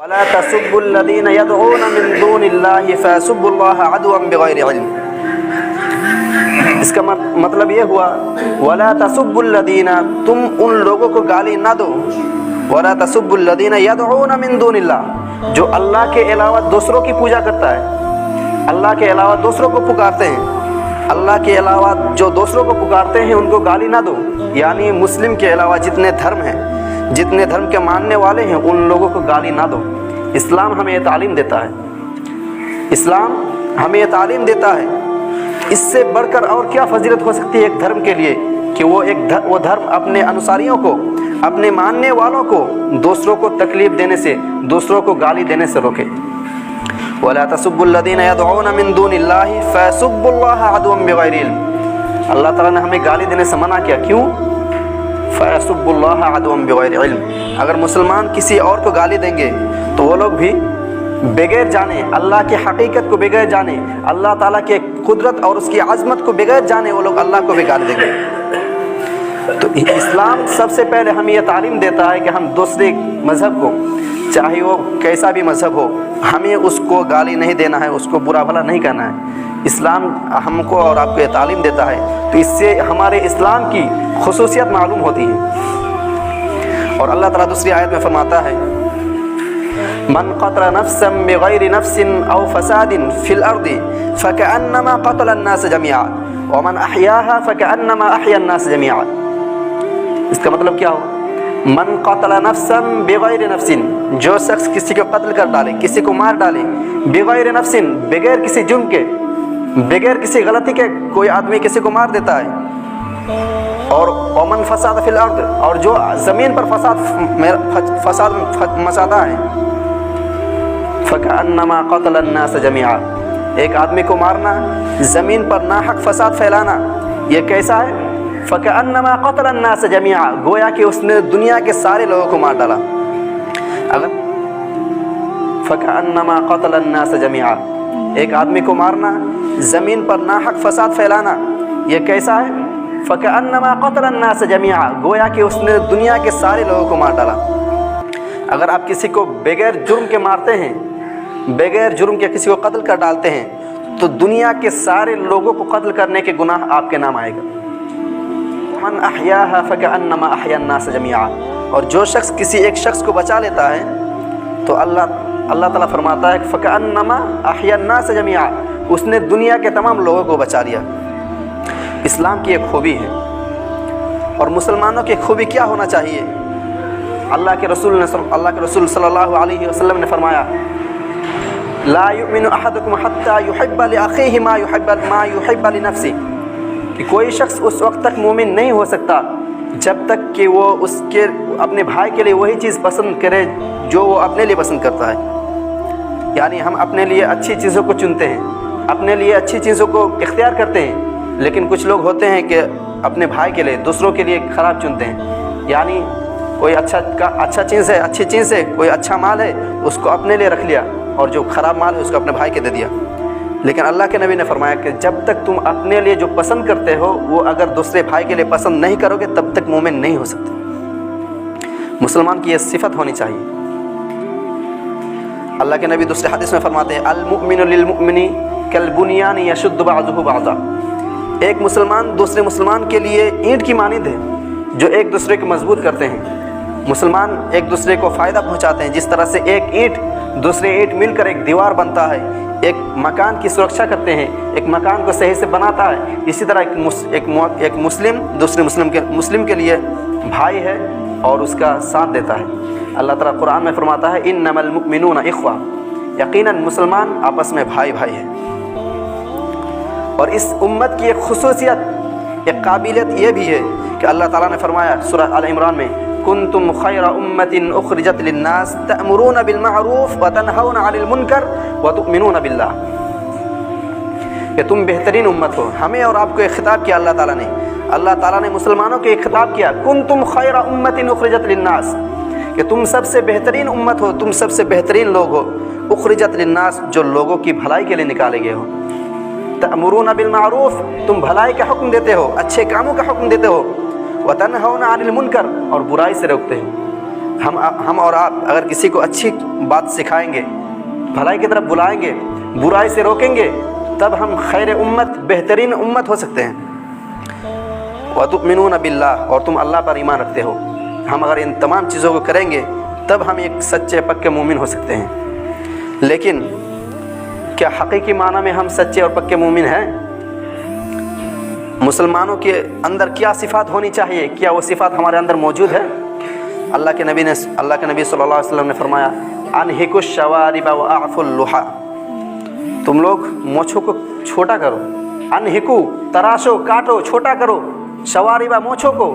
ولا تسبوا الذين يدعون من دون الله فيسبوا الله عدوا بغير علم. اس کا مطلب یہ ہوا ولا تسبوا الذين، تم ان لوگوں کو گالی نہ دو، ولا تسبوا الذين يدعون من دون الله، جو اللہ کے علاوہ دوسروں کی پوجا کرتا ہے، اللہ کے علاوہ دوسروں کو پکارتے ہیں، اللہ کے علاوہ جو دوسروں کو پکارتے ہیں ان کو گالی نہ دو. یعنی مسلم کے علاوہ جتنے دھرم ہیں، جتنے دھرم کے ماننے والے ہیں، ان لوگوں کو گالی نہ دو. اسلام ہمیں یہ تعلیم دیتا ہے، اسلام ہمیں یہ تعلیم دیتا ہے. اس سے بڑھ کر اور کیا فضیلت ہو سکتی ہے ایک دھرم کے لیے کہ وہ دھرم اپنے انصاریوں کو، اپنے ماننے والوں کو دوسروں کو تکلیف دینے سے، دوسروں کو گالی دینے سے روکے. وَلَا تَسُبُّوا الَّذِينَ يَدْعُونَ مِن دُونِ اللَّهِ فَيَسُبُّوا اللَّهَ عَدْوًا بِغَيْرِ عِلْمٍ. اللہ تعالیٰ نے ہمیں گالی دینے سے منع کیا. کیوں؟ فَيَسُبُّوا اللَّهَ عَدْوًا بِغَيْرِ عِلْمٍ. اگر مسلمان کسی اور کو گالی دیں گے تو وہ لوگ بھی بغیر جانے، اللہ کی حقیقت کو بغیر جانے، اللہ تعالیٰ کے قدرت اور اس کی عظمت کو بغیر جانے وہ لوگ اللہ کو بھی گالی دیں گے. تو اسلام سب سے پہلے ہمیں یہ تعلیم دیتا ہے کہ ہم دوسرے مذہب کو، چاہے وہ کیسا بھی مذہب ہو، ہمیں اس کو گالی نہیں دینا ہے، اس کو برا بھلا نہیں کرنا ہے. اسلام ہم کو اور آپ کو یہ تعلیم دیتا ہے. تو اس سے ہمارے اسلام کی خصوصیت معلوم ہوتی ہے. اور اللہ تعالیٰ دوسری آیت میں فرماتا ہے من قتل نفسا بغیر نفس او فساد فی الارض فکأنما قتل الناس جميعا ومن احیاها فکأنما احیا الناس جميعا. اس کا مطلب کیا ہو؟ من قتل نفسا بغیر نفس، جو شخص کسی کو قتل کر ڈالے، کسی کو مار ڈالے، بغیر نفس، بغیر کسی جرم کے، بغیر کسی غلطی کے کوئی آدمی کسی کو مار دیتا ہے، اور ومن فساد فی الارض، اور جو زمین پر فساد مچاتا ہے، فکأنما قتل الناس جميعا، ایک آدمی کو مارنا، زمین پر ناحق فساد پھیلانا، یہ کیسا ہے؟ فکأنما قتل الناس جميعا، گویا کہ اس نے دنیا کے سارے لوگوں کو مار ڈالا. اگر فکأنما قتل الناس جميعا، ایک آدمی کو مارنا، زمین پر ناحق فساد پھیلانا، یہ کیسا ہے؟ فکأنما قتل الناس جميعا، گویا کہ اس نے دنیا کے سارے لوگوں کو مار ڈالا. اگر آپ کسی کو بغیر جرم کے مارتے ہیں، بغیر جرم کے کسی کو قتل کر ڈالتے ہیں، تو دنیا کے سارے لوگوں کو قتل کرنے کے گناہ آپ کے نام آئے گا. من احیاها فکأنما احیا الناس جميعا، اور جو شخص کسی ایک شخص کو بچا لیتا ہے تو اللہ تعالیٰ فرماتا ہے کہ فکأنما احیا الناس جميعا، اس نے دنیا کے تمام لوگوں کو بچا لیا. اسلام کی ایک خوبی ہے. اور مسلمانوں کی خوبی کیا ہونا چاہیے؟ اللہ کے رسول صلی اللہ علیہ وسلم نے فرمایا لا یؤمن احدکم حتی یحب لاخیہ ما یحب لنفسہ، کہ کوئی شخص اس وقت تک مومن نہیں ہو سکتا جب تک کہ وہ اس کے اپنے بھائی کے لیے وہی چیز پسند کرے جو وہ اپنے لیے پسند کرتا ہے. یعنی ہم اپنے لیے اچھی چیزوں کو چنتے ہیں، اپنے لیے اچھی چیزوں کو اختیار کرتے ہیں، لیکن کچھ لوگ ہوتے ہیں کہ اپنے بھائی کے لیے، دوسروں کے لیے خراب چنتے ہیں. یعنی کوئی اچھی چیز ہے، کوئی اچھا مال ہے، اس کو اپنے لیے رکھ لیا، اور جو خراب مال ہے اس کو اپنے بھائی کے دے دیا. لیکن اللہ کے نبی نے فرمایا کہ جب تک تم اپنے لیے جو پسند کرتے ہو وہ اگر دوسرے بھائی کے لیے پسند نہیں کرو گے تب تک مومن نہیں ہو سکتے. مسلمان کی یہ صفت ہونی چاہیے. اللہ کے نبی دوسرے حدیث میں فرماتے ہیں المؤمن للمؤمن کالبنیان یشد بعضه بعضا، ایک مسلمان دوسرے مسلمان کے لیے اینٹ کی مانند ہے جو ایک دوسرے کو مضبوط کرتے ہیں. مسلمان ایک دوسرے کو فائدہ پہنچاتے ہیں. جس طرح سے ایک اینٹ دوسرے اینٹ مل کر ایک دیوار بنتا ہے، ایک مکان کی سرکشا کرتے ہیں، ایک مکان کو صحیح سے بناتا ہے، اسی طرح ایک مسلم دوسرے مسلم کے لیے بھائی ہے اور اس کا ساتھ دیتا ہے. اللہ تعالیٰ قرآن میں فرماتا ہے انما المؤمنون اخوہ، یقیناً مسلمان آپس میں بھائی ہے. اور اس امت کی ایک خصوصیت، ایک قابلیت یہ بھی ہے کہ اللہ تعالیٰ نے فرمایا سورہ آل عمران میں کنتم خیر امت اخرجت للناس تأمرون بالمعروف وتنہون عن المنکر وتؤمنون باللہ، کہ تم بہترین امت ہو. ہمیں اور آپ کو ایک خطاب کیا اللہ تعالیٰ نے مسلمانوں کو ایک خطاب کیا کنتم خیر امت اخرجت للناس، کہ تم سب سے بہترین امت ہو، تم سب سے بہترین لوگ ہو. اخرجت للناس، جو لوگوں کی بھلائی کے لیے نکالے گئے ہو. تأمرون بالمعروف، تم بھلائی کا حکم دیتے ہو، اچھے کاموں کا حکم دیتے ہو. وتنہون عن المنکر، اور برائی سے روکتے ہو. ہم اور آپ اگر کسی کو اچھی بات سکھائیں گے، بھلائی کی طرف بلائیں گے، برائی سے روکیں گے، تب ہم خیر امت، بہترین امت ہو سکتے ہیں۔ وَتُؤْمِنُونَ بِاللَّهِ، اور تم اللہ پر ایمان رکھتے ہو۔ ہم اگر ان تمام چیزوں کو کریں گے تب ہم ایک سچے پکے مومن ہو سکتے ہیں۔ لیکن کیا حقیقی معنی میں ہم سچے اور پکے مومن ہیں؟ مسلمانوں کے اندر کیا صفات ہونی چاہیے؟ کیا وہ صفات ہمارے اندر موجود ہے؟ اللہ کے نبی صلی اللہ علیہ وسلم نے فرمایا انہکوا الشوارب واعفوا اللحى، تم لوگ مونچھوں کو چھوٹا کرو، انہکو تراشو، کاٹو، چھوٹا کرو، شوارب مونچھوں کو،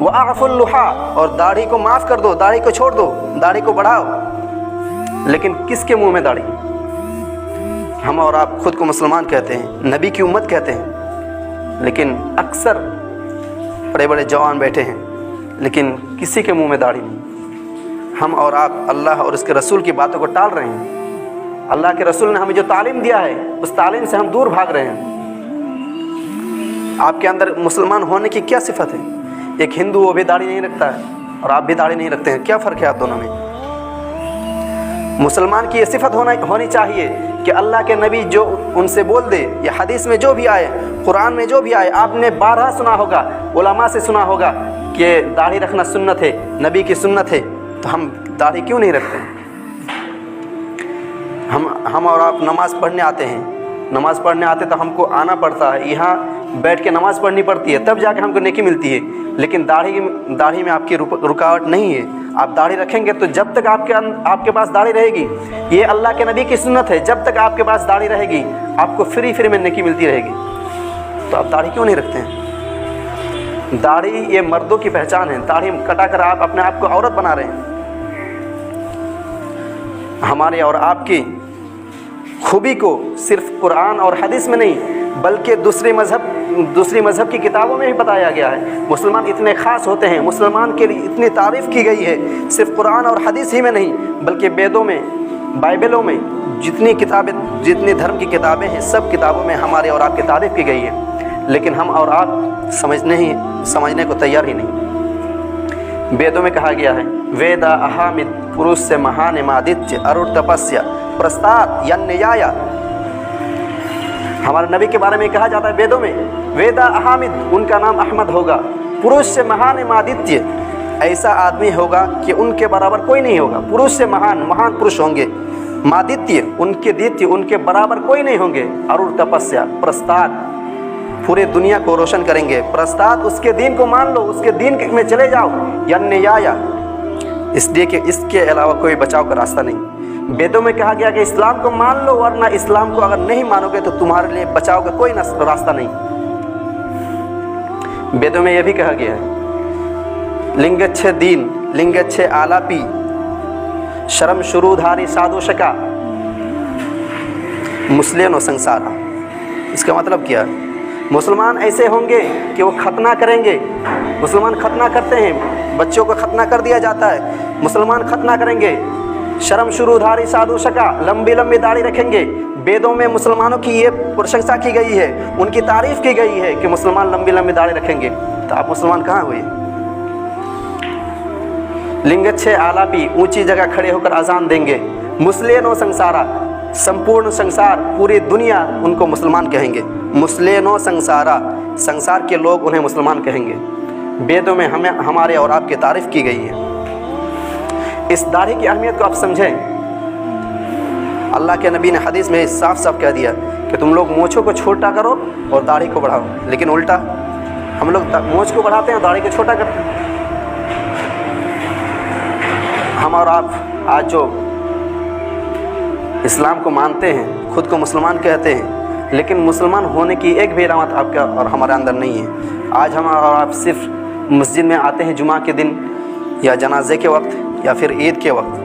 واعفوا اللحى اور داڑھی کو معاف کر دو، داڑھی کو چھوڑ دو، داڑھی کو بڑھاؤ۔ لیکن کس کے منہ میں داڑھی؟ ہم اور آپ خود کو مسلمان کہتے ہیں، نبی کی امت کہتے ہیں، لیکن اکثر بڑے بڑے جوان بیٹھے ہیں لیکن کسی کے منہ میں داڑھی نہیں۔ ہم اور آپ اللہ اور اس کے رسول کی باتوں کو ٹال رہے ہیں۔ اللہ کے رسول نے ہمیں جو تعلیم دیا ہے اس تعلیم سے ہم دور بھاگ رہے ہیں۔ آپ کے اندر مسلمان ہونے کی کیا صفت ہے؟ ایک ہندو وہ بھی داڑھی نہیں رکھتا ہے اور آپ بھی داڑھی نہیں رکھتے ہیں، کیا فرق ہے آپ دونوں میں؟ مسلمان کی یہ صفت ہونی چاہیے کہ اللہ کے نبی جو ان سے بول دے یا حدیث میں جو بھی آئے، قرآن میں جو بھی آئے، آپ نے بارہا سنا ہوگا، علماء سے سنا ہوگا کہ داڑھی رکھنا سنت ہے، نبی کی سنت ہے، تو ہم داڑھی کیوں نہیں رکھتے؟ ہم اور آپ نماز پڑھنے آتے ہیں، نماز پڑھنے آتے تو ہم کو آنا پڑتا ہے، یہاں بیٹھ کے نماز پڑھنی پڑتی ہے، تب جا کے ہم کو نیکی ملتی ہے۔ لیکن داڑھی میں آپ کی رکاوٹ نہیں ہے۔ آپ داڑھی رکھیں گے تو جب تک آپ کے پاس داڑھی رہے گی، یہ اللہ کے نبی کی سنت ہے، جب تک آپ کے پاس داڑھی رہے گی آپ کو فری میں نیکی ملتی رہے گی۔ تو آپ داڑھی کیوں نہیں رکھتے ہیں؟ داڑھی یہ مردوں کی پہچان ہے، داڑھی کٹا کر آپ اپنے آپ کو عورت بنا رہے ہیں۔ ہمارے اور آپ کی خوبی کو صرف قرآن اور حدیث میں نہیں بلکہ دوسری مذہب کی کتابوں میں بھی بتایا گیا ہے۔ مسلمان اتنے خاص ہوتے ہیں، مسلمان کے لیے اتنی تعریف کی گئی ہے، صرف قرآن اور حدیث ہی میں نہیں بلکہ ویدوں میں، بائبلوں میں، جتنی دھرم کی کتابیں ہیں سب کتابوں میں ہمارے اور آپ کی تعریف کی گئی ہے، لیکن ہم اور آپ سمجھنے کو تیار ہی نہیں۔ ویدوں میں کہا گیا ہے ویدا احامد پروش سے مہان مادتیہ ارور تپسیا پرستات ینیایا۔ ہمارے نبی کے بارے میں کہا جاتا ہے ویدوں میں ویدا احامد، ان کا نام احمد ہوگا، پروش سے مہان مادتیہ، ایسا آدمی ہوگا کہ ان کے برابر کوئی نہیں ہوگا، پروش سے مہان پروش ہوں گے، مادتیہ ان کے برابر کوئی نہیں ہوں گے، ارور تپسیا پرستات، پورے دنیا کو روشن کریں گے، پرستات اس کے دین کو مان لو، اس کے دین میں چلے جاؤ، ینیایا، اس لیے کہ اس کے علاوہ کوئی بچاؤ کا راستہ نہیں۔ ویدوں میں کہا گیا کہ اسلام کو مان لو، ورنہ اسلام کو اگر نہیں مانو گے تو تمہارے لیے بچاؤ کا کوئی راستہ نہیں۔ ویدوں میں یہ بھی کہا گیا ہے لنگچھے دین لنگچھے آلاپی شرم شروع دھاری سادو شکا مسلینو سنسارا۔ اس کا مطلب کیا ہے؟ مسلمان ایسے ہوں گے کہ وہ ختنہ کریں گے، مسلمان ختنہ کرتے ہیں، بچوں کو ختنہ کر دیا جاتا ہے، مسلمان ختنہ کریں گے، شرم شروع دھاری سادو شکا، لمبی لمبی داڑھی رکھیں گے۔ ویدوں میں مسلمانوں کی یہ پرشنسا کی گئی ہے، ان کی تعریف کی گئی ہے کہ مسلمان لمبی لمبی داڑھی رکھیں گے، تو آپ مسلمان کہاں ہوئے؟ لنگچھے آلاپی، اونچی جگہ کھڑے ہو کر اذان دیں گے، مسلینو سنسارا، سمپورن سنسار، پوری دنیا ان کو مسلمان کہیں گے، مسلینو سنسارا، سنسار کے لوگ انہیں مسلمان کہیں گے۔ ویدوں میں ہمارے اور آپ کی تعریف کی گئی ہے۔ اس داڑھی کی اہمیت کو آپ سمجھیں۔ اللہ کے نبی نے حدیث میں صاف صاف کہہ دیا کہ تم لوگ مونچھوں کو چھوٹا کرو اور داڑھی کو بڑھاؤ، لیکن الٹا ہم لوگ مونچھ کو بڑھاتے ہیں اور داڑھی کو چھوٹا کرتے ہیں۔ ہم اور آپ آج جو اسلام کو مانتے ہیں، خود کو مسلمان کہتے ہیں، لیکن مسلمان ہونے کی ایک بھی علامت آپ کا اور ہمارے اندر نہیں ہے۔ آج ہم اور آپ صرف مسجد میں آتے ہیں جمعہ کے دن یا جنازے کے وقت یا پھر عید کے وقت،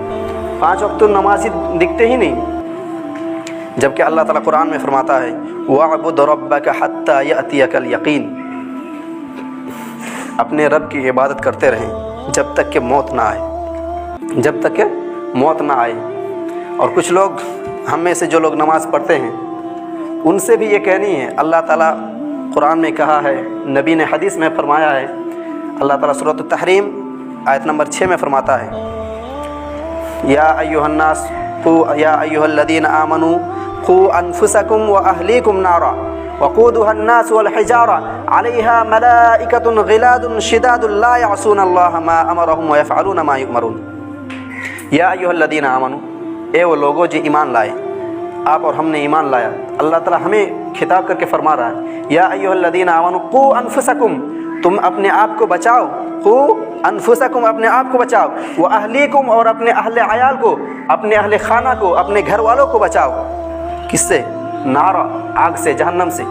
5 وقت تو نمازی دکھتے ہی نہیں، جبکہ اللہ تعالیٰ قرآن میں فرماتا ہے وَاعْبُدْ رَبَّكَ حَتَّى يَأْتِيَكَ الْيَقِينُ، اپنے رب کی عبادت کرتے رہیں جب تک کہ موت نہ آئے، جب تک کہ موت نہ آئے۔ اور کچھ لوگ ہم میں سے جو لوگ نماز پڑھتے ہیں ان سے بھی یہ کہنی ہے، اللہ تعالیٰ قرآن میں کہا ہے، نبی نے حدیث میں فرمایا ہے، اللہ تعالیٰ سورۃ التحریم آیت نمبر 6 میں فرماتا ہے یا ایھا الذین آمنوا قوا انفسکم واہلیکم نارا وقودها الناس والحجارہ علیہا ملائکۃ غلاظ شداد لا یعصون اللہ ما امرهم ویفعلون ما یؤمرون۔ یا ایھا الذین آمنوا، اے وہ لوگوں جو ایمان لائے، آپ اور ہم نے ایمان لایا، اللہ تعالیٰ ہمیں خطاب کر کے فرما رہا ہے یا ایھا الذین آمنوا قوا انفسکم، تم اپنے آپ کو بچاؤ، قوا انفسکم اپنے آپ کو بچاؤ، واہلیکم اور اپنے اہل عیال کو، اپنے اہل خانہ کو، اپنے گھر والوں کو بچاؤ، کس سے؟ نارا، آگ سے، جہنم سے۔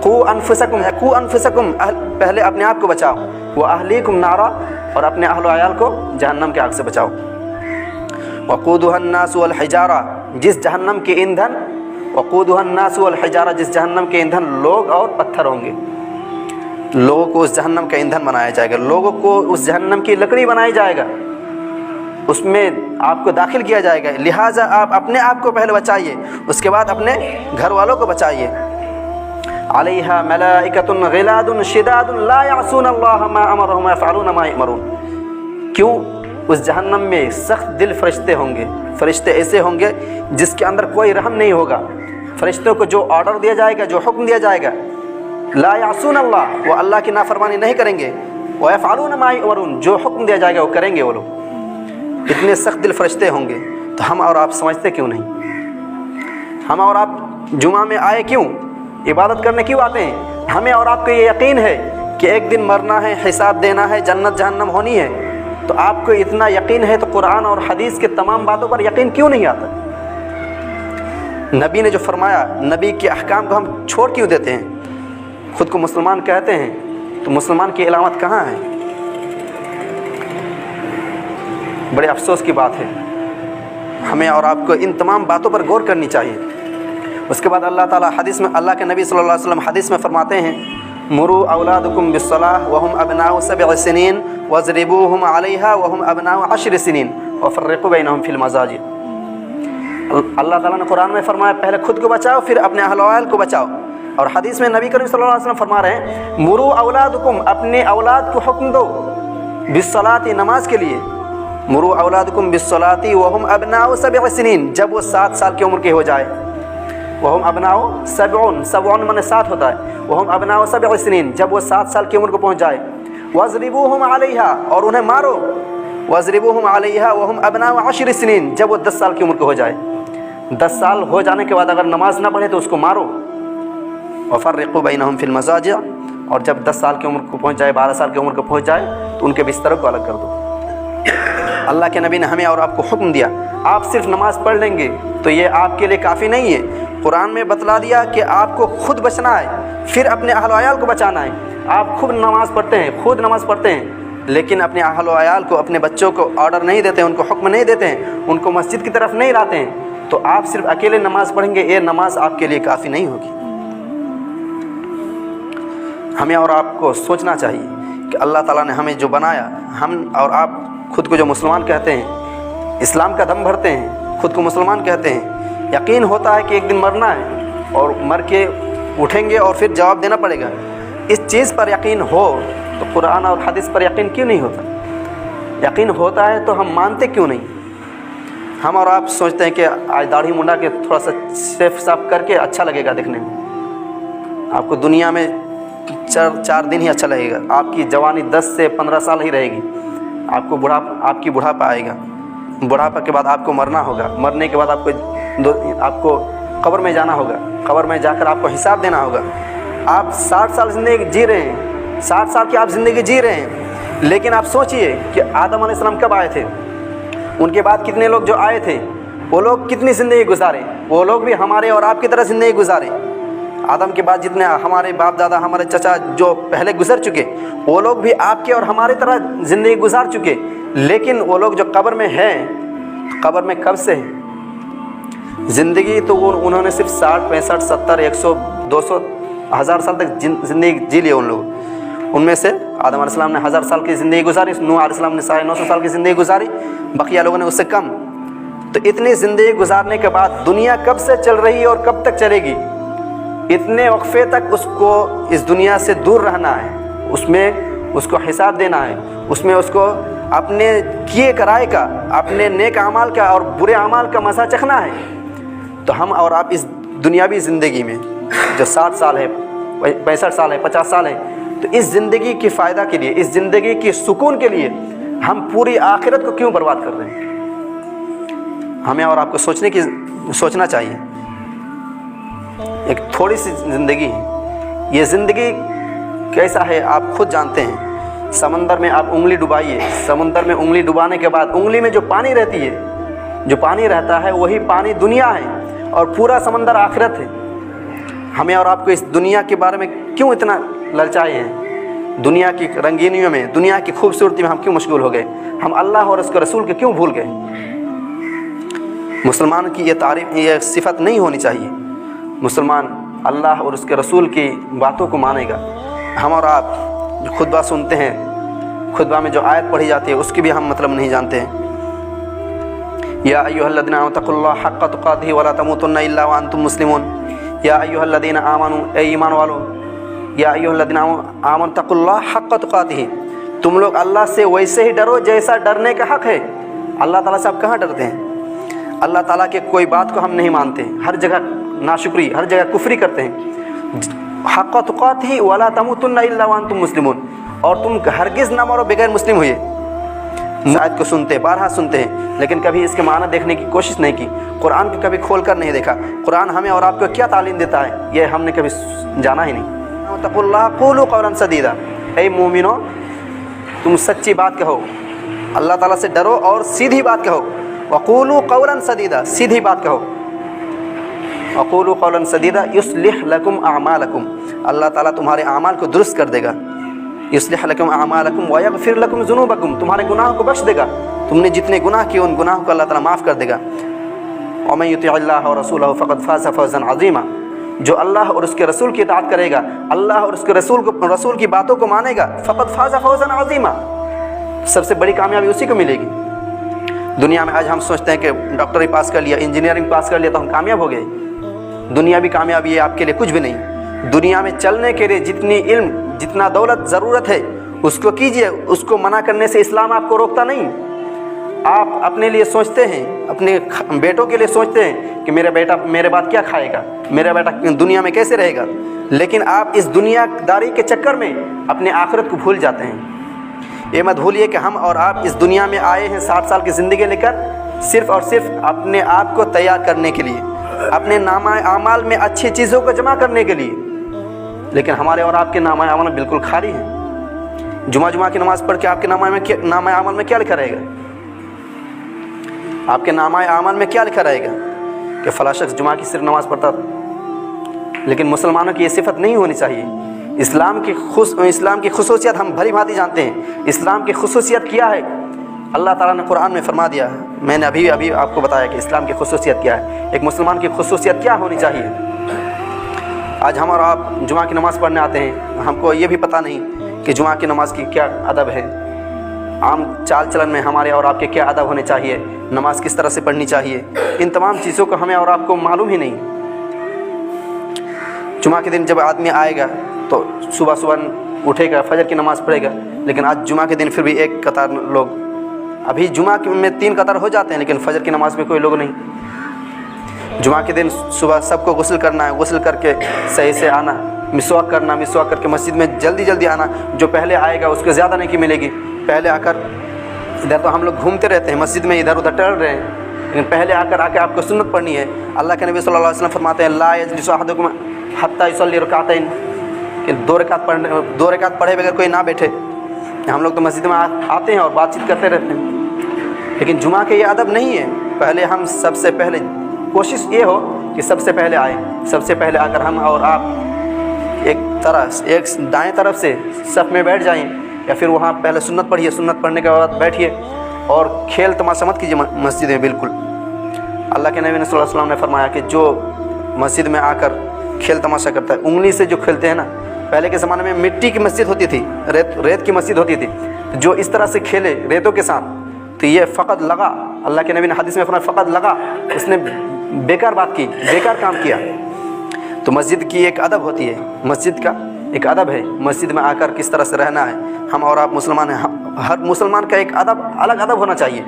قوا انفسکم، قوا انفسکم پہلے اپنے آپ کو بچاؤ، واہلیکم نارا اور اپنے اہل و عیال کو جہنم کے آگ سے بچاؤ۔ وقودها الناس والحجارہ، جس جہنم کے ایندھن، وقودها الناس والحجارہ جس جہنم کے ایندھن لوگ اور پتھر ہوں گے، لوگوں کو اس جہنم کا ایندھن بنایا جائے گا، لوگوں کو اس جہنم کی لکڑی بنائی جائے گا، اس میں آپ کو داخل کیا جائے گا، لہٰذا آپ اپنے آپ کو پہلے بچائیے، اس کے بعد اپنے گھر والوں کو بچائیے۔ علیہا ملائکۃ غلاظ شداد لا یعصون اللہ ما امرهم ویفعلون ما یؤمرون۔ کیوں؟ اس جہنم میں سخت دل فرشتے ہوں گے، فرشتے ایسے ہوں گے جس کے اندر کوئی رحم نہیں ہوگا، فرشتوں کو جو آرڈر دیا جائے گا، جو حکم دیا جائے گا، لا یعصون اللہ، وہ اللہ کی نافرمانی نہیں کریں گے، ویفعلون ما یؤمرون، جو حکم دیا جائے گا وہ کریں گے وہ لوگ، اتنے سخت دل فرشتے ہوں گے۔ تو ہم اور آپ سمجھتے کیوں نہیں؟ ہم اور آپ جمعہ میں آئے کیوں؟ عبادت کرنے کیوں آتے ہیں؟ ہمیں اور آپ کو یہ یقین ہے کہ ایک دن مرنا ہے، حساب دینا ہے، جنت جہنم ہونی ہے، تو آپ کو اتنا یقین ہے تو قرآن اور حدیث کے تمام باتوں پر یقین کیوں نہیں آتا؟ نبی نے جو فرمایا، نبی کے احکام کو ہم چھوڑ کیوں دیتے ہیں؟ خود کو مسلمان کہتے ہیں تو مسلمان کی علامت کہاں ہے؟ بڑے افسوس کی بات ہے، ہمیں اور آپ کو ان تمام باتوں پر غور کرنی چاہیے۔ اس کے بعد اللہ تعالیٰ حدیث میں، اللہ کے نبی صلی اللہ علیہ وسلم حدیث میں فرماتے ہیں مروا اولادکم بالصلاۃ وهم ابناء 7 سنین واضربوهم علیہا وهم ابناء 10 سنین وفرقوا بینہم فی المضاجع۔ اللہ تعالیٰ نے قرآن میں فرمایا پہلے خود کو بچاؤ پھر اپنے اہل و عیال کو بچاؤ، اور حدیث میں نبی کریم صلی اللہ علیہ وسلم فرما رہے ہیں مروا اولادکم، اپنے اولاد کو حکم دو، بالصلاۃ نماز کے لیے، مروا اولادکم بالصلاۃ وهم ابناء 7 سنین، جب وہ 7 سال کی عمر کے ہو جائے، وهم ابناء 7 من 7 ہوتا ہے، وهم ابناء 7 سنین، جب وہ 7 سال کی عمر کو پہنچ جائے، واضربوهم علیہا، اور انہیں مارو، واضربوهم علیہا وهم ابناء 10 سنین، جب وہ 10 سال کی عمر کو ہو جائے، 10 سال ہو جانے کے بعد اگر نماز نہ پڑھے تو اس کو مارو، وفرقوا بینہم فی المضاجع، اور جب 10 سال کی عمر کو پہنچ جائے، 12 سال کی عمر کو پہنچ جائے تو ان کے بستروں کو الگ کر دو۔ اللہ کے نبی نے ہمیں اور آپ کو حکم دیا، آپ صرف نماز پڑھ لیں گے تو یہ آپ کے لیے کافی نہیں ہے، قرآن میں بتلا دیا کہ آپ کو خود بچنا ہے، پھر اپنے اہل و عیال کو بچانا ہے۔ آپ خود نماز پڑھتے ہیں، خود نماز پڑھتے ہیں، لیکن اپنے اہل و عیال کو، اپنے بچوں کو آرڈر نہیں دیتے ہیں، ان کو حکم نہیں دیتے ہیں، ان کو مسجد کی طرف نہیں لاتے ہیں، تو آپ صرف اکیلے نماز پڑھیں گے، یہ نماز آپ کے لیے کافی نہیں ہوگی۔ ہمیں اور آپ کو سوچنا چاہیے کہ اللہ تعالیٰ نے ہمیں جو بنایا، ہم اور آپ خود کو جو مسلمان کہتے ہیں، اسلام کا دم بھرتے ہیں، خود کو مسلمان کہتے ہیں، یقین ہوتا ہے کہ ایک دن مرنا ہے اور مر کے اٹھیں گے اور پھر جواب دینا پڑے گا، اس چیز پر یقین ہو تو قرآن اور حدیث پر یقین کیوں نہیں ہوتا؟ یقین ہوتا ہے تو ہم مانتے کیوں نہیں؟ ہم اور آپ سوچتے ہیں کہ آج داڑھی منڈا کے تھوڑا سا صیف صاف کر کے اچھا لگے گا دیکھنے میں، آپ کو دنیا میں 4 دن ہی اچھا لگے گا، آپ کی جوانی 10 سے 15 سال ہی رہے گی، آپ کی بڑھاپا آئے گا، بڑھاپا کے بعد آپ کو مرنا ہوگا، مرنے کے بعد آپ کو قبر میں جانا ہوگا، قبر میں جا کر آپ کو حساب دینا ہوگا۔ آپ 60 سال زندگی جی رہے ہیں، 60 سال کی آپ زندگی جی رہے ہیں، لیکن آپ سوچئے کہ آدم علیہ السلام کب آئے تھے، ان کے بعد کتنے لوگ جو آئے تھے وہ لوگ کتنی زندگی گزارے، وہ لوگ بھی ہمارے اور آپ کی طرح زندگی گزارے۔ آدم کے بعد جتنے ہمارے باپ دادا، ہمارے چچا جو پہلے گزر چکے، وہ لوگ بھی آپ کے اور ہمارے طرح زندگی گزار چکے، لیکن وہ لوگ جو قبر میں ہیں، قبر میں کب سے ہیں؟ زندگی تو انہوں نے صرف 60 65 70 100 200 1000 سال تک زندگی جی لی ان لوگ، ان میں سے آدم علیہ السلام نے 1000 سال کی زندگی گزاری، نوح علیہ السلام نے 950 سال کی زندگی گزاری، بقیہ لوگوں نے اس سے کم۔ تو اتنی زندگی گزارنے کے بعد دنیا کب سے چل رہی ہے اور کب تک چلے گی؟ اتنے وقفے تک اس کو اس دنیا سے دور رہنا ہے، اس میں اس کو حساب دینا ہے، اس میں اس کو اپنے کیے کرائے کا، اپنے نیک اعمال کا اور برے اعمال کا مزہ چکھنا ہے۔ تو ہم اور آپ اس دنیاوی زندگی میں جو 60 سال ہے، 65 سال ہے، 50 سال ہے، تو اس زندگی کی فائدہ کے لیے، اس زندگی کی سکون کے لیے ہم پوری آخرت کو کیوں برباد کر رہے ہیں؟ ہمیں اور آپ کو سوچنا چاہیے۔ ایک تھوڑی سی زندگی ہے، یہ زندگی کیسا ہے آپ خود جانتے ہیں۔ سمندر میں آپ انگلی ڈبائیے، سمندر میں انگلی ڈبانے کے بعد انگلی میں جو پانی رہتی ہے، جو پانی رہتا ہے وہی پانی دنیا ہے، اور پورا سمندر آخرت ہے۔ ہمیں اور آپ کو اس دنیا کے بارے میں کیوں اتنا للچائے ہیں؟ دنیا کی رنگینیوں میں، دنیا کی خوبصورتی میں ہم کیوں مشغول ہو گئے؟ ہم اللہ اور اس کے رسول کے کیوں بھول گئے؟ مسلمان کی یہ صفت نہیں ہونی چاہیے۔ مسلمان اللہ اور اس کے رسول کی باتوں کو مانے گا۔ ہم اور آپ جو خطبہ سنتے ہیں، خطبہ میں جو آیت پڑھی جاتی ہے اس کی بھی ہم مطلب نہیں جانتے ہیں۔ یا ایھا الذین آمنوا اتقوا اللہ حق تقاتہ ولا تموتن الا وانتم مسلمون۔ یا ایھا الذین آمنوا، اے ایمان والو، یا ایھا الذین آمنوا اتقوا اللہ حق تقاتہ، تم لوگ اللہ سے ویسے ہی ڈرو جیسا ڈرنے کا حق ہے۔ اللہ تعالیٰ سے آپ کہاں ڈرتے ہیں؟ اللہ تعالیٰ کے کوئی بات کو ہم نہیں مانتے، ہر جگہ ناشکری، ہر جگہ کفری کرتے ہیں۔ حق تقاتہ ولا تموتن الا وانتم مسلمون، اور تم ہرگز نہ مرو بغیر مسلم ہوئے۔ آیت کو سنتے، بارہا سنتے ہیں، لیکن کبھی اس کے معنی دیکھنے کی کوشش نہیں کی، قرآن کو کبھی کھول کر نہیں دیکھا۔ قرآن ہمیں اور آپ کو کیا تعلیم دیتا ہے یہ ہم نے کبھی جانا ہی نہیں۔ واتقوا اللہ قولوا قولا سدیدا، اے مومنو تم سچی بات کہو، اللہ تعالیٰ سے ڈرو اور سیدھی بات کہو۔ وقولوا قولا سدیدا، سیدھی بات کہو۔ وقولوا قولا سدیدا یصلح لکم اعمالکم، اللہ تعالیٰ تمہارے اعمال کو درست کر دے گا۔ یصلح لکم اعمالکم ویغفر لکم ذنوبکم، تمہارے گناہوں کو بخش دے گا، تم نے جتنے گناہ کیے ان گناہوں کو اللہ تعالیٰ معاف کر دے گا۔ ومن یطع اللہ ورسولہ فقد فاز فوزا عظیما، جو اللہ اور اس کے رسول کی اطاعت کرے گا، اللہ اور اس کے رسول کی باتوں کو مانے گا، فقد فاز فوزا عظیما، سب سے بڑی کامیابی اسی کو ملے گی۔ دنیا میں آج ہم سوچتے ہیں کہ ڈاکٹری پاس کر لیا، انجینئرنگ پاس کر لیا تو ہم کامیاب ہو گئے۔ دنیاوی کامیابی ہے آپ کے لیے کچھ بھی نہیں۔ دنیا میں چلنے کے لیے جتنی علم، جتنا دولت ضرورت ہے اس کو کیجئے، اس کو منع کرنے سے اسلام آپ کو روکتا نہیں۔ آپ اپنے لیے سوچتے ہیں، اپنے بیٹوں کے لیے سوچتے ہیں کہ میرا بیٹا میرے بعد کیا کھائے گا، میرا بیٹا دنیا میں کیسے رہے گا، لیکن آپ اس دنیا داری کے چکر میں اپنے آخرت کو بھول جاتے ہیں۔ یہ مت بھولیے کہ ہم اور آپ اس دنیا میں آئے ہیں 60 سال کی زندگی لے کر صرف اور صرف اپنے آپ کو تیار کرنے کے لیے، اپنے نامہ اعمال میں اچھی چیزوں کو جمع کرنے کے لیے، لیکن ہمارے اور آپ کے نامہ اعمال بالکل خالی ہیں۔ جمعہ کی نماز پڑھ کے آپ کے نامہ اعمال میں کیا لکھا رہے گا؟ آپ کے نامہ اعمال میں کیا لکھا رہے گا کہ فلاں شخص جمعہ کی صرف نماز پڑھتا تھا؟ لیکن مسلمانوں کی یہ صفت نہیں ہونی چاہیے۔ اسلام کی خصوصیت ہم بھلی بھانتی جانتے ہیں۔ اسلام کی خصوصیت کیا ہے؟ اللہ تعالیٰ نے قرآن میں فرما دیا ہے، میں نے ابھی آپ کو بتایا کہ اسلام کی خصوصیت کیا ہے، ایک مسلمان کی خصوصیت کیا ہونی چاہیے۔ آج ہم اور آپ جمعہ کی نماز پڑھنے آتے ہیں، ہم کو یہ بھی پتہ نہیں کہ جمعہ کی نماز کی کیا ادب ہے، عام چال چلن میں ہمارے اور آپ کے کیا ادب ہونے چاہیے، نماز کس طرح سے پڑھنی چاہیے، ان تمام چیزوں کو ہمیں اور آپ کو معلوم ہی نہیں۔ جمعہ کے دن جب آدمی آئے گا تو صبح اٹھے گا، فجر کی نماز پڑھے گا، لیکن آج جمعہ کے دن پھر بھی ایک قطار لوگ، ابھی جمعہ میں 3 قطار ہو جاتے ہیں لیکن فجر کی نماز میں کوئی لوگ نہیں۔ جمعہ کے دن صبح سب کو غسل کرنا ہے، غسل کر کے صحیح سے آنا، مسواک کرنا، مسواک کر کے مسجد میں جلدی آنا، جو پہلے آئے گا اس کو زیادہ نہیں ملے گی۔ پہلے آ کر ادھر تو ہم لوگ گھومتے رہتے ہیں مسجد میں، ادھر ادھر ٹہل رہے ہیں، لیکن پہلے آ کے آپ کو سنت پڑھنی ہے۔ اللہ کے نبی صلی اللہ علیہ وسلم فرماتے ہیں لا یجلس احدکم حتی یصلی رکعتین، کہ 2 رکعت پڑھے بغیر کوئی نہ بیٹھے۔ ہم لوگ تو مسجد میں آتے ہیں اور بات چیت کرتے رہتے ہیں، لیکن جمعہ کے یہ ادب نہیں ہے۔ پہلے ہم سب سے پہلے کوشش یہ ہو کہ سب سے پہلے آئیں، سب سے پہلے آ کر ہم اور آپ ایک دائیں طرف سے صف میں بیٹھ جائیں، یا پھر وہاں پہلے سنت پڑھیے، سنت پڑھنے کے بعد بیٹھیے، اور کھیل تماشا مت کیجیے مسجد میں بالکل۔ اللہ کے نبی صلی اللہ علیہ وسلم نے فرمایا کہ جو مسجد میں آ کر کھیل تماشا کرتا ہے، انگلی سے جو کھیلتے ہیں نا، پہلے کے زمانے میں مٹی کی مسجد ہوتی تھی، ریت کی مسجد ہوتی تھی، جو اس طرح سے کھیلے ریتوں کے ساتھ تو یہ فقط لگا، اللہ کے نبی نے حدیث میں فرمایا فقط لگا، اس نے بیکار بات کی، بیکار کام کیا۔ تو مسجد کی ایک ادب ہوتی ہے، مسجد کا ایک ادب ہے مسجد میں آ کر کس طرح سے رہنا ہے. ہم اور آپ مسلمان ہیں, ہر مسلمان کا ایک ادب, الگ ادب ہونا چاہیے.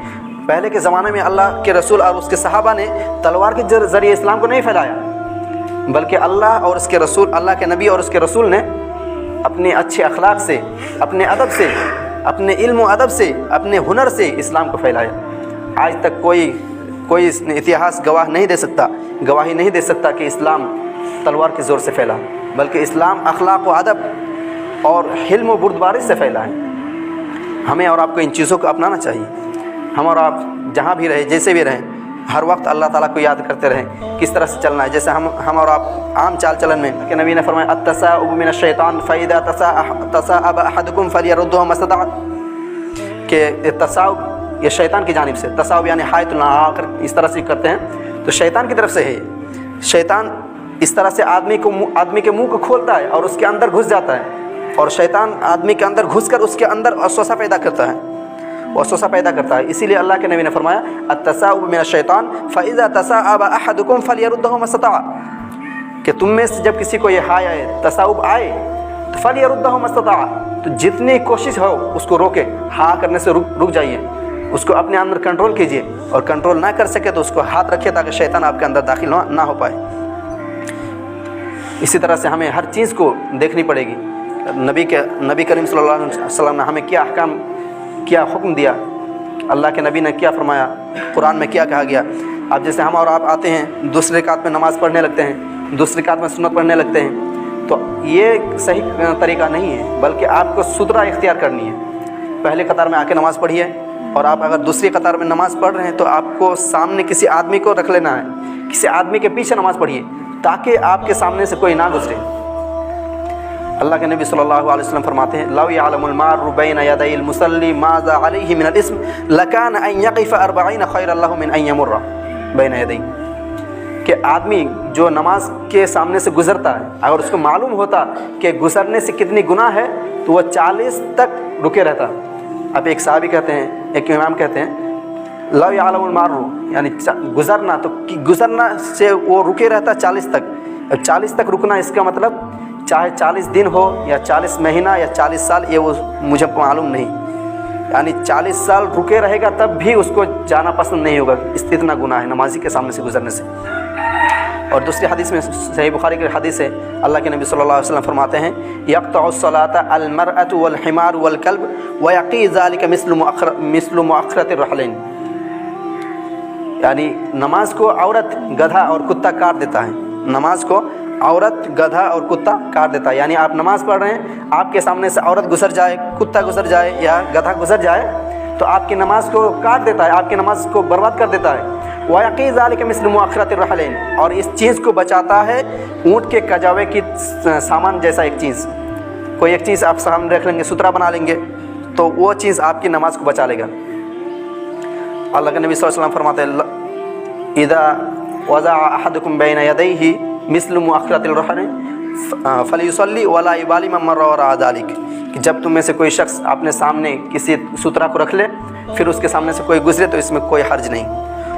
پہلے کے زمانے میں اللہ کے رسول اور اس کے صحابہ نے تلوار کے ذریعے اسلام کو نہیں پھیلایا, بلکہ اللہ اور اس کے رسول, اللہ کے نبی اور اس کے رسول نے اپنے اچھے اخلاق سے, اپنے ادب سے, اپنے علم و ادب سے, اپنے ہنر سے اسلام کو پھیلایا. آج تک کوئی اتہاس گواہی نہیں دے سکتا کہ اسلام تلوار کے زور سے پھیلا, بلکہ اسلام اخلاق و ادب اور حلم و بردباری سے پھیلا ہے. ہمیں اور آپ کو ان چیزوں کو اپنانا چاہیے. ہم اور آپ جہاں بھی رہیں, جیسے بھی رہیں, ہر وقت اللہ تعالیٰ کو یاد کرتے رہیں, کس طرح سے چلنا ہے. جیسے ہم اور آپ عام چال چلن میں کہ نبی نے فرمایا التثاؤب من الشیطان فاذا تثاءب احدکم فلیردہ ما استطاع, کہ تصاؤب یہ شیطان کی جانب سے, تصاؤب یعنی حایت اللہ آ کر اس طرح سے کرتے ہیں تو شیطان کی طرف سے ہے. شیطان اس طرح سے آدمی کے منہ کو کھولتا ہے اور اس کے اندر گھس جاتا ہے, اور شیطان آدمی کے اندر گھس کر اس کے اندر وسوسہ پیدا کرتا ہے, اسی لیے اللہ کے نبی نے فرمایا التثاؤب من الشیطان فاذا تثاءب احدکم فلیردہ ما استطاع, کہ تم میں سے جب کسی کو یہ ہائے آئے, تصاؤب آئے, تو فلیردہ ما استطاع, تو جتنی کوشش ہو اس کو روکے, ہاں کرنے سے رک جائیے, اس کو اپنے اندر کنٹرول کیجیے, اور کنٹرول نہ کر سکے تو اس کو ہاتھ رکھیے تاکہ شیطان آپ کے اندر داخل نہ ہو پائے. اسی طرح سے ہمیں ہر چیز کو دیکھنی پڑے گی. نبی کریم صلی اللہ علیہ وسلم نے ہمیں کیا احکام, کیا حکم دیا, اللہ کے نبی نے کیا فرمایا, قرآن میں کیا کہا گیا. اب جیسے ہم اور آپ آتے ہیں دوسری رکعت میں نماز پڑھنے لگتے ہیں, دوسری رکعت میں سنت پڑھنے لگتے ہیں, تو یہ صحیح طریقہ نہیں ہے, بلکہ آپ کو سترا اختیار کرنی ہے. پہلے قطار میں آ کے نماز پڑھیے, اور آپ اگر دوسری قطار میں نماز پڑھ رہے ہیں تو آپ کو سامنے کسی آدمی کو رکھ لینا ہے, کسی آدمی کے پیچھے نماز پڑھیے تاکہ آپ کے سامنے سے کوئی نہ گزرے. اللہ کے نبی صلی اللہ علیہ وسلم فرماتے ہیں لو یعلم المار بین یدی المصلی ماذا علیہ من الاسم لکان ان یقف 40 خیر له من ان یمر بین یدی, کہ آدمی جو نماز کے سامنے سے گزرتا ہے اگر اس کو معلوم ہوتا کہ گزرنے سے کتنی گناہ ہے تو وہ 40 تک رکے رہتا. اب ایک صحابی کہتے ہیں, ایک امام کہتے ہیں لو یعلم المار, یعنی گزرنا, تو گزرنا سے وہ رکے رہتا 40 تک. اب 40 تک رکنا اس کا مطلب چاہے 40 دن ہو یا 40 مہینہ یا 40 سال, یہ وہ مجھے معلوم نہیں, یعنی 40 سال رکے رہے گا تب بھی اس کو جانا پسند نہیں ہوگا, اتنا گناہ ہے نمازی کے سامنے سے گزرنے سے. اور دوسری حدیث میں صحیح بخاری کی حدیث ہے, اللہ کے نبی صلی اللہ علیہ وسلم فرماتے ہیں یقطع الصلاة المرأة والحمار والکلب ویقی ذلك مثل مؤخرة الرحلین, یعنی نماز کو عورت, گدھا اور کتا کاٹ دیتا ہے. نماز کو عورت, گدھا اور کتا کاٹ دیتا ہے, یعنی آپ نماز پڑھ رہے ہیں, آپ کے سامنے سے عورت گزر جائے, کتا گزر جائے یا گدھا گزر جائے تو آپ کی نماز کو کاٹ دیتا ہے, آپ کی نماز کو برباد کر دیتا ہے. وَيَقِي ذَلِكَ مِثْلُ مُؤَخِّرَةِ الرَّحْلَيْنِ, اور اس چیز کو بچاتا ہے اونٹ کے کجاوے کی سامان جیسا ایک چیز. کوئی ایک چیز آپ سامنے رکھ لیں گے, سترا بنا لیں گے, تو وہ چیز آپ کی نماز کو بچا لے گا. اللہ کے نبی صلی اللہ علیہ وسلم فرماتے ہیں اِذَا وَضَعَ أَحَدُكُمْ بَيْنَ يَدَيْهِ مثل مؤخرة الرحل فلیصلی ولا یبالی من مر وراء ذلک, کہ جب تم میں سے کوئی شخص اپنے سامنے کسی سترا کو رکھ لے پھر اس کے سامنے سے کوئی گزرے تو اس میں کوئی حرج نہیں.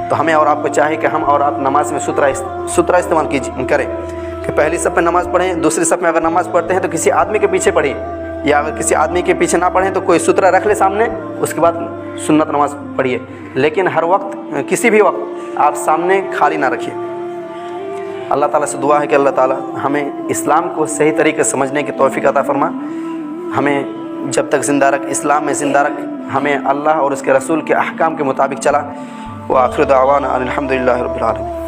تو ہمیں اور آپ کو چاہیے کہ ہم اور آپ نماز میں سترا استعمال کریں, کہ پہلی صف میں نماز پڑھیں, دوسری صف میں اگر نماز پڑھتے ہیں تو کسی آدمی کے پیچھے پڑھیں, یا اگر کسی آدمی کے پیچھے نہ پڑھیں تو کوئی سترا رکھ لے سامنے, اس کے بعد سنت نماز پڑھیے. لیکن ہر وقت, کسی بھی وقت آپ سامنے خالی نہ رکھیے. اللہ تعالیٰ سے دعا ہے کہ اللہ تعالیٰ ہمیں اسلام کو صحیح طریقے سے سمجھنے کی توفیق عطا فرما. ہمیں جب تک زندہ رکھ, اسلام میں زندہ رکھ, ہمیں اللہ اور اس کے رسول کے احکام کے مطابق چلا. وآخر دعوانا الحمدللہ رب العالمین.